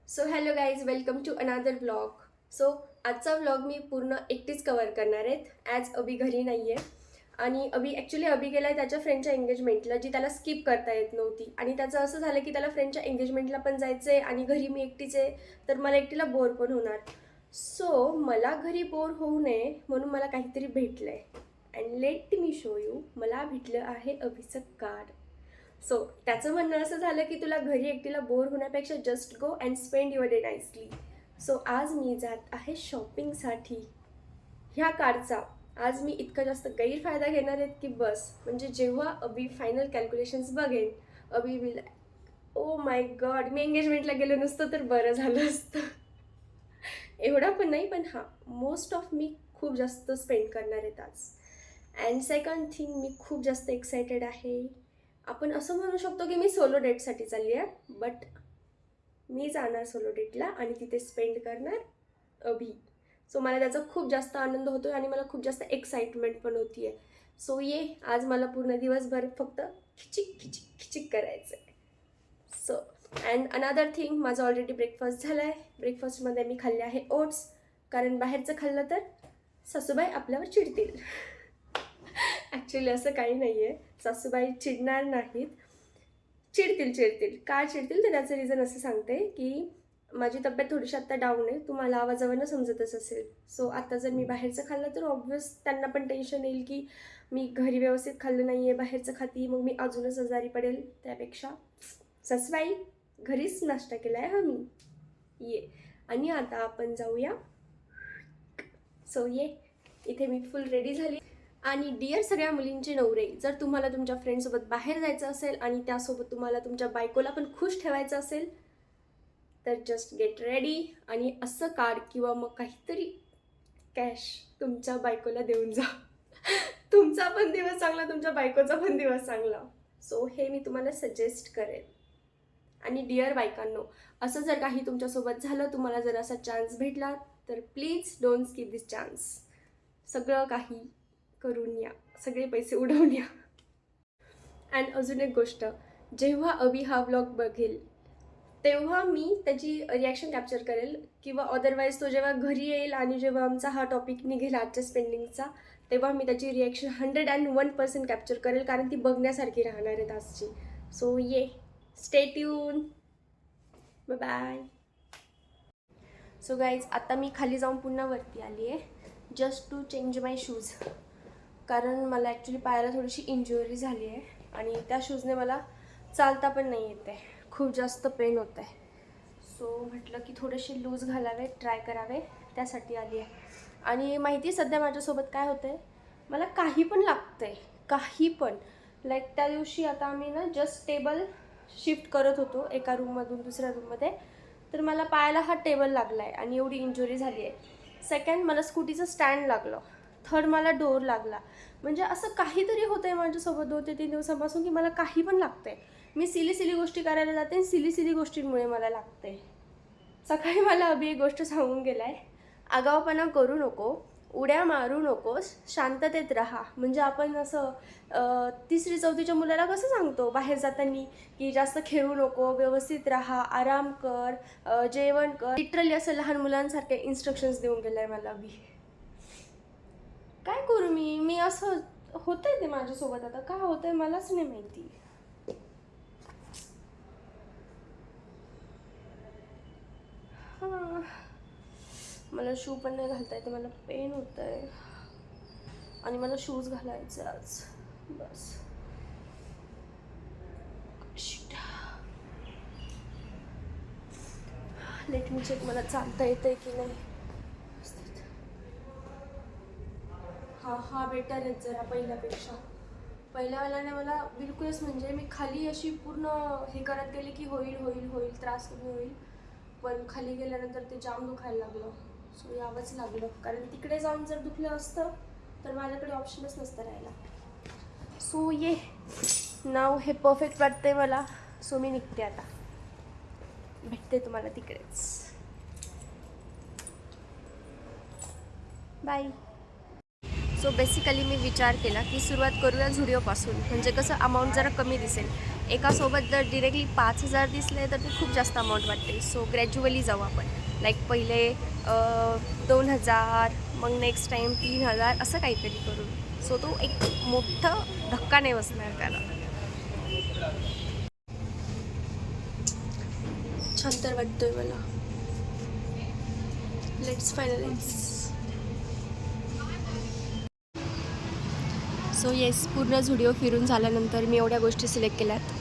So hello guys, welcome to another vlog. So आजचा vlog मी पूर्ण एकटीच कवर करणार आहेत ॲज अभि घरी नाही आहे. आणि अभि गेला आहे त्याच्या फ्रेंडच्या एंगेजमेंटला, जी त्याला स्किप करता येत नव्हती. आणि त्याचं असं झालं की त्याला फ्रेंडच्या एंगेजमेंटला पण जायचं आहे आणि घरी मी एकटीच आहे, तर मला एकटीला बोर पण होणार. सो मला घरी बोर होऊ नये म्हणून मला काहीतरी भेटलं आहे. And let me show you, मला भेटलं आहे अभिचं कार्ड. सो त्याचं म्हणणं असं झालं की तुला घरी एकटीला बोर होण्यापेक्षा just go and spend your day nicely. So आज मी जात आहे शॉपिंगसाठी. ह्या कार्डचा आज मी इतका जास्त गैरफायदा घेणार आहेत की बस. म्हणजे जेव्हा अभि फायनल कॅल्क्युलेशन्स बघेन, अभि विल ओ माय गॉड, मी एंगेजमेंटला गेलो नसतं तर बरं झालं असतं. एवढा पण नाही, पण हां, मोस्ट ऑफ मी खूप जास्त स्पेंड करणार आहेत आज. अँड सेकंड थिंग, मी खूप जास्त एक्सायटेड आहे. आपण असं म्हणू शकतो की मी सोलो डेटसाठी चालली आहे, बट मी जाणार सोलो डेटला आणि तिथे स्पेंड करणार अभि. सो मला त्याचा खूप जास्त आनंद होतो आणि मला खूप जास्त एक्साइटमेंट पण होती आहे. सो ये, आज मला पूर्ण दिवसभर फक्त खिचिक खिचिक खिचिक करायचं आहे. सो अँड अनदर थिंग, माझं ऑलरेडी ब्रेकफास्ट झाला आहे. ब्रेकफास्टमध्ये मी खाल्ले आहे ओट्स, कारण बाहेरचं खाल्लं तर सासूबाई आपल्यावर चिडतील. ॲक्च्युली असं काही नाही आहे, सासूबाई चिडणार नाहीत. चिडतील. का चिडतील तर त्याचं रिझन असं सांगते की माझी तब्येत थोडीशी आत्ता डाऊन आहे, तुम्हाला आवाजावरनं समजतच असेल. सो आता जर मी बाहेरचं खाल्लं तर ऑब्व्हियस त्यांना पण टेन्शन येईल की मी घरी व्यवस्थित खाल्लं नाही आहे, बाहेरचं खाती, मग मी अजूनच आजारी पडेल. त्यापेक्षा सासूबाई घरीच नाश्ता केला आहे मी. ये, आणि आता आपण जाऊया. सो ये, इथे मी फुल रेडी झाली. आणि डिअर सगळ्या मुलींचे नवरे, जर तुम्हाला तुमच्या फ्रेंडसोबत बाहेर जायचं असेल आणि त्यासोबत तुम्हाला तुमच्या बायकोला पण खुश ठेवायचं असेल तर जस्ट गेट रेडी आणि असं कार्ड किंवा मग काहीतरी कॅश तुमच्या बायकोला देऊन जा. तुमचा पण दिवस चांगला, तुमच्या बायकोचा पण दिवस चांगला. सो हे मी तुम्हाला सजेस्ट करेन. आणि डिअर बायकांनो, असं जर काही तुमच्यासोबत झालं, तुम्हाला जर असा चान्स भेटला तर please don't skip this chance. सगळं काही करून या, सगळे पैसे उडवून या. अँड अजून एक गोष्ट, जेव्हा अभि हा व्लॉग बघेल तेव्हा मी त्याची रिॲक्शन कॅप्चर करेल, किंवा अदरवाईज तो जेव्हा घरी येईल आणि जेव्हा आमचा हा टॉपिक निघेल आजच्या स्पेंडिंगचा, तेव्हा मी त्याची रिॲक्शन 101% कॅप्चर करेल, कारण ती बघण्यासारखी राहणार आहेत आजची. So yeah, stay tuned, bye bye. So guys, आता मी खाली जाऊन पुन्हा वरती आली आहे just to change my shoes, कारण मला ॲक्च्युली पायाला थोडीशी इंज्युरी झाली आहे आणि त्या शूजने मला चालता पण नाही येत आहे, खूप जास्त पेन होत आहे. सो म्हटलं की थोडेसे लूज घालावे, ट्राय करावे, त्यासाठी आली आहे. आणि माहिती आहे सध्या माझ्यासोबत काय होतं आहे, मला काही पण लागतं आहे, काही पण. लाईक त्या दिवशी आता आम्ही ना जस्ट टेबल शिफ्ट करत होतो एका रूममधून दुसऱ्या रूममध्ये, तर मला पायाला हा टेबल लागला आहे आणि एवढी इंजुरी झाली आहे. सेकंड, मला स्कूटीचं स्टँड लागलं. थर्ड, मला डोर लागला. म्हणजे असं काहीतरी होतं आहे माझ्यासोबत 2 ते 3 दिवसांपासून की मला काही पण लागतं आहे. मी सिली गोष्टी करायला जाते आणि सिली गोष्टींमुळे मला लागतं आहे. सकाळी मला अभि एक गोष्ट सांगून गेला आहे, आगाऊपणा करू नको, उड्या मारू नकोस, शांततेत राहा. म्हणजे आपण असं 3री-4थीच्या मुलाला कसं सांगतो बाहेर जाताना की जास्त खेळू नको, व्यवस्थित राहा, आराम कर, जेवण कर. लिटरली असं लहान मुलांसारखे इन्स्ट्रक्शन्स देऊन गेलं आहे मला अभि. काय करू मी असं होतं आहे ते माझ्यासोबत. आता का होतं आहे मलाच नाही माहिती. हां, मला शू पण नाही घालता येते, मला पेन होतं आहे आणि मला शूज घालायचे आज. बस लेट मी चेक, मला चालता येतं आहे की नाही. हा बेटर आहे जरा पहिल्यापेक्षा. पहिल्या वेळेला मला बिलकुलच, म्हणजे मी खाली अशी पूर्ण हे करत गेली की होईल त्रास कमी होईल, पण खाली गेल्यानंतर ते जाम दुखायला लागलं. सो यावंच लागलं, कारण तिकडे जाऊन जर दुखलं असतं तर माझ्याकडे ऑप्शनच नसतं राहायला. सो ये, नाव हे परफेक्ट वाटते मला. सो मी निघते आता, भेटते तुम्हाला तिकडेच. बाय. सो बेसिकली मी विचार केला की सुरुवात करूया झुडिओपासून, म्हणजे कसं अमाऊंट जरा कमी दिसेल. एकासोबत जर डिरेक्टली 5,000 दिसले तर ते खूप जास्त अमाऊंट वाटते. सो ग्रॅज्युअली जाऊ आपण. लाईक पहिले 2,000, मग नेक्स्ट टाईम 3,000 असं काहीतरी करू. सो तो एक मोठा धक्का नाही बसणार त्याला. छान तर वाटतोय मला. Let's finalise. सो येस, पूर्ण झुडिओ फिरून झाल्यानंतर मी एवढ्या गोष्टी सिलेक्ट केल्यात.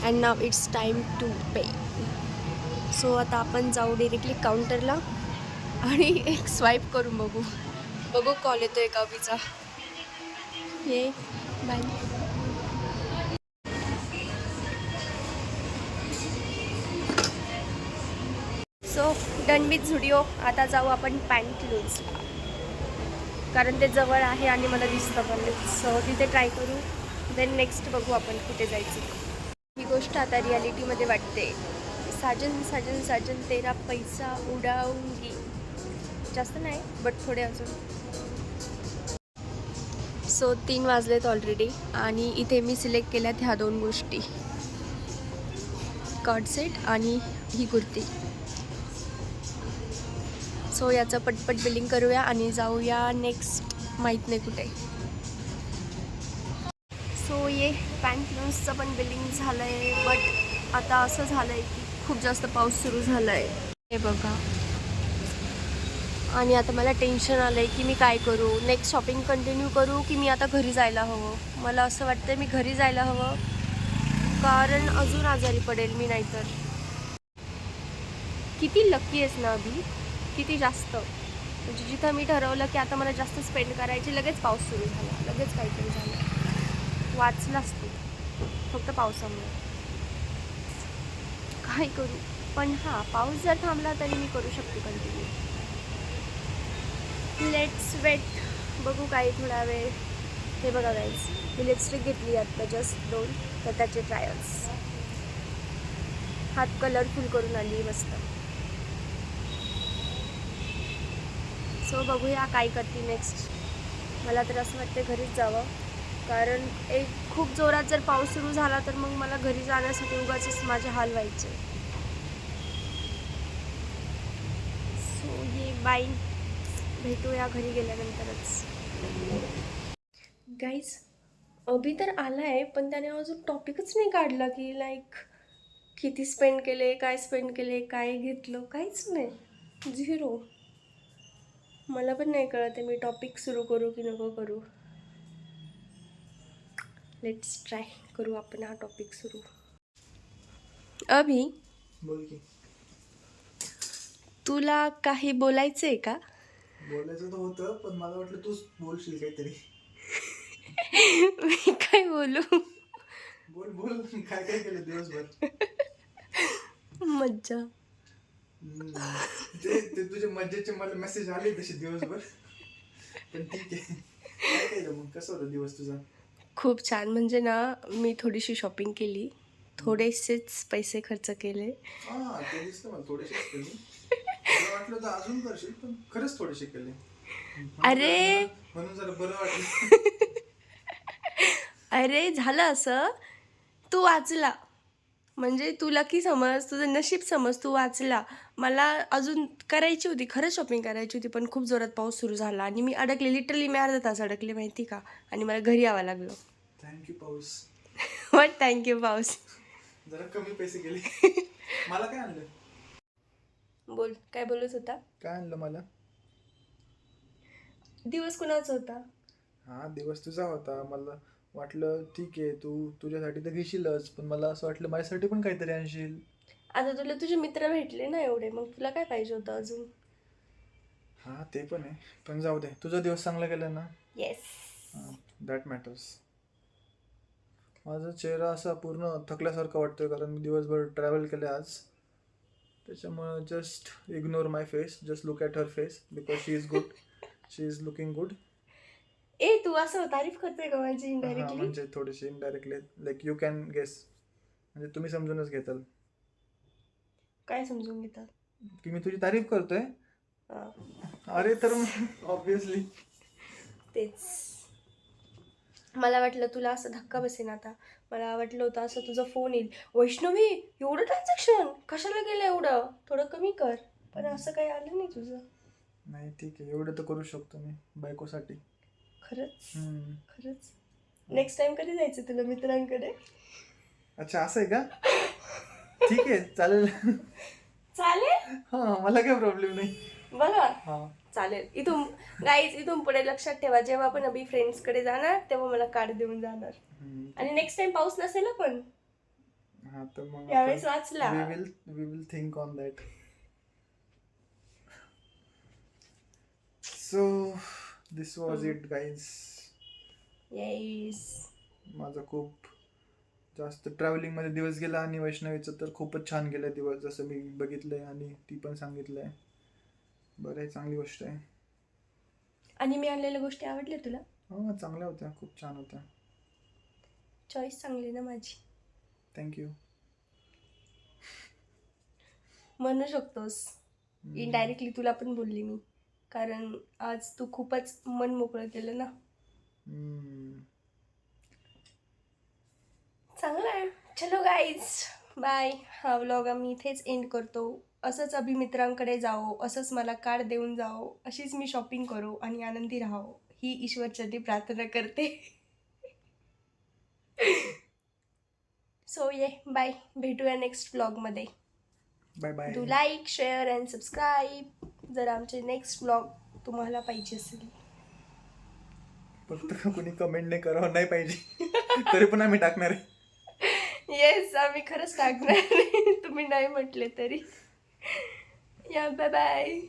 And now it's time to pay. So आता आपण जाऊ डिरेक्टली काउंटरला आणि एक स्वाईप करून बघू कॉल येतो एका अभिचा. Yeah bye. So done with Zudio. आता जाऊ आपण पॅन्ट लूजला, कारण ते जवळ आहे आणि मला दिसतं पण. सो तिथे ट्राय करू, देन नेक्स्ट बघू आपण कुठे जायचं. ही गोष्ट आता रियालिटीमध्ये वाटते. साजन साजन साजन तेरा पैसा उडाऊंगी. जास्त नाही बट थोडे अजून. सो 3 वाजलेत ऑलरेडी आणि इथे मी सिलेक्ट केल्यात ह्या 2 गोष्टी, कॉर्ड सेट आणि ही कुर्ती. सो याचं पटपट बिलिंग करूया आणि जाऊया नेक्स्ट माहीत नाही कुठे. सो ये पॅन्ट लूजचं पण बिलिंग झालं आहे. बट आता असं झालं आहे की खूप जास्त पाऊस सुरू झाला आहे, हे बघा. आणि आता मला टेन्शन आलं आहे की मी काय करू. नेक्स्ट शॉपिंग कंटिन्यू करू की मी आता घरी जायला हवं. मला असं वाटतं मी घरी जायला हवं, कारण अजून आजारी पडेल मी नाहीतर. किती लकी आहेस ना अभि, किती जास्त. म्हणजे जिथं मी ठरवलं की आता मला जास्त स्पेंड करायची, लगेच पाऊस सुरू झाला, लगेच काहीतरी झालं. वाचलाच तू फक्त पावसामुळे. काय करू. पण हां, पाऊस जर थांबला तरी मी करू शकते कंटिन्यू. Let's weight. बघू काही थोडा वेळ. हे बघा गाईज, मी लिपस्टिक घेतली आता जस्ट 2, तर त्याचे ट्रायल्स. हात कलरफुल करून आली मस्त. सो बघूया काय करते नेक्स्ट. मला तर असं वाटतं घरीच जावं, कारण एक खूप जोरात जर पाऊस सुरू झाला तर मग मला घरी जाण्यासाठी उगाचच माझे हाल व्हायचे. सो ये बाय, भेटूया घरी गेल्यानंतरच. गाईज, अभि तर आला आहे पण त्याने अजून टॉपिकच नाही काढला की लाईक किती स्पेंड केले, काय स्पेंड केले, काय घेतलं, काहीच नाही. 0. मला पण नाही कळत आहे मी टॉपिक सुरू करू की नको करू. लेट्स ट्राय करू आपण हा टॉपिक सुरू. अभि, बोल की. तुला काही बोलायचं आहे का? बोलायचं तर होतं, पण मला वाटलं तूच बोलशील काहीतरी. मी काय बोलू. बोल बोल, काय काय केलं दिवसभर. मज्जा. ते ते तुझे मज्जेचे मला मेसेज आले तसे दिवसभर, पण ठीक आहे. काय केलं मग, कसं होतं दिवस तुझा? खूप छान. म्हणजे ना, मी थोडीशी शॉपिंग केली, थोडेसेच पैसे खर्च केले. हा, ते दिसतं मला, थोडेसेच केले. मला वाटलं तर अजून करशील, पण खरंच थोडेसे केले. अरे म्हणून जरा बरं वाटलं. अरे झालं असं, तू वाचला म्हणजे तू लकी समज, तुझं नशीब समज, तू वाचला. मला अजून करायची होती, खरंच शॉपिंग करायची होती, पण खूप जोरात पाऊस सुरू झाला आणि मी अडकले. लिटरली मी अर्धा तास अडकले माहिती का, आणि मला घरी यावं लागलं. थँक्यू पाऊस. वॉट थँक्यू पाऊस. जरा कमी पैसे गेले. मला काय आणलं? बोल, काय बोलत होता? काय आणलं मला? दिवस कुणाचा होता? हा, दिवस तुझा होता. मला वाटलं ठीक आहे, तू तुझ्यासाठी तर घेशीलच, पण मला असं वाटलं माझ्यासाठी पण काहीतरी आणशील. आता तुला तुझे मित्र भेटले ना एवढे, मग तुला काय पाहिजे होतं अजून? हा, ते पण आहे, पण जाऊ दे. तुझा दिवस चांगला गेला ना? येस. That matters. माझा चेहरा असा पूर्ण थकल्यासारखा वाटतोय, कारण मी दिवसभर ट्रॅव्हल केलं आज. त्याच्यामुळं just ignore my face, just look at her face, because she is good. She is looking good. ए, तू असं तारीफ करते का माझी हा, इनडायरेक्टली? म्हणजे थोडीशी indirectly, like you can guess. म्हणजे तुम्ही समजूनच घेताल काय समजून घेतात? की मी तुझी तारीफ करतोय. हा, अरे तर ऑब्विसली. तेच. मला वाटलं तुला असं धक्का बसेन आता. मला वाटलं होतं असं तुझा फोन येईल, वैष्णवी एवढं ट्रान्झॅक्शन कशाला गेलं एवढं, थोडं कमी कर. पण असं काही आलं नाही तुझं. नाही ठीक आहे, एवढं तर करू शकतो मी बायकोसाठी. खरंच हम्म. खरंच. नेक्स्ट टाइम कधी जायचं तुला मित्रांकडे? अच्छा असं आहे का? ठीक आहे चालेल. चालेल हा मला काही प्रॉब्लेम नाही. बघा. हा चालेल. इथून गाईज इथून पुढे लक्षात ठेवा, जेव्हा आपण अभि फ्रेंड्सकडे जाणार तेव्हा मला कार्ड देऊन जाणार. हम्म. आणि नेक्स्ट टाइम पाऊस नसेल ना पण हा तर मग यावेळेस वाचला. we will think on that. So this was it guys. Yes. माझा खूप जास्त ट्रॅव्हलिंग मध्ये दिवस गेला आणि वैष्णवीचं तर खूपच छान गेला दिवस, जसं मी बघितलंय आणि ती पण सांगितलंय. बरं आहे, चांगली गोष्ट आहे. आणि मी आणलेल्या गोष्टी आवडल्या तुला? हो चांगल्या होत्या, खूप छान होत्या. चॉईस चांगली ना माझी. थँक्यू. म्हणू शकतोस. इनडायरेक्टली तुला पण बोलली मी, कारण आज तू खूपच मन मोकळं केलं ना. चांगलं आहे. चलो गाईज बाय. हा व्लॉग आम्ही इथेच एंड करतो. असंच अभिमित्रांकडे जाओ, असंच मला कार्ड देऊन जाओ, अशीच मी शॉपिंग करो आणि आनंदी राहावं, ही ईश्वरचरणी प्रार्थना करते. सो ये बाय, भेटूया नेक्स्ट व्लॉगमध्ये. Bye bye. Do like share and subscribe जर आमचे नेक्स्ट व्लॉग तुम्हाला पाहिजे असेल. फक्त कोणी कमेंट नाही करावं नाही पाहिजे, तरी पण आम्ही टाकणार आहे. येस आम्ही खरंच टाकणार. तुम्ही नाही म्हटले तरी. या बाय बाय.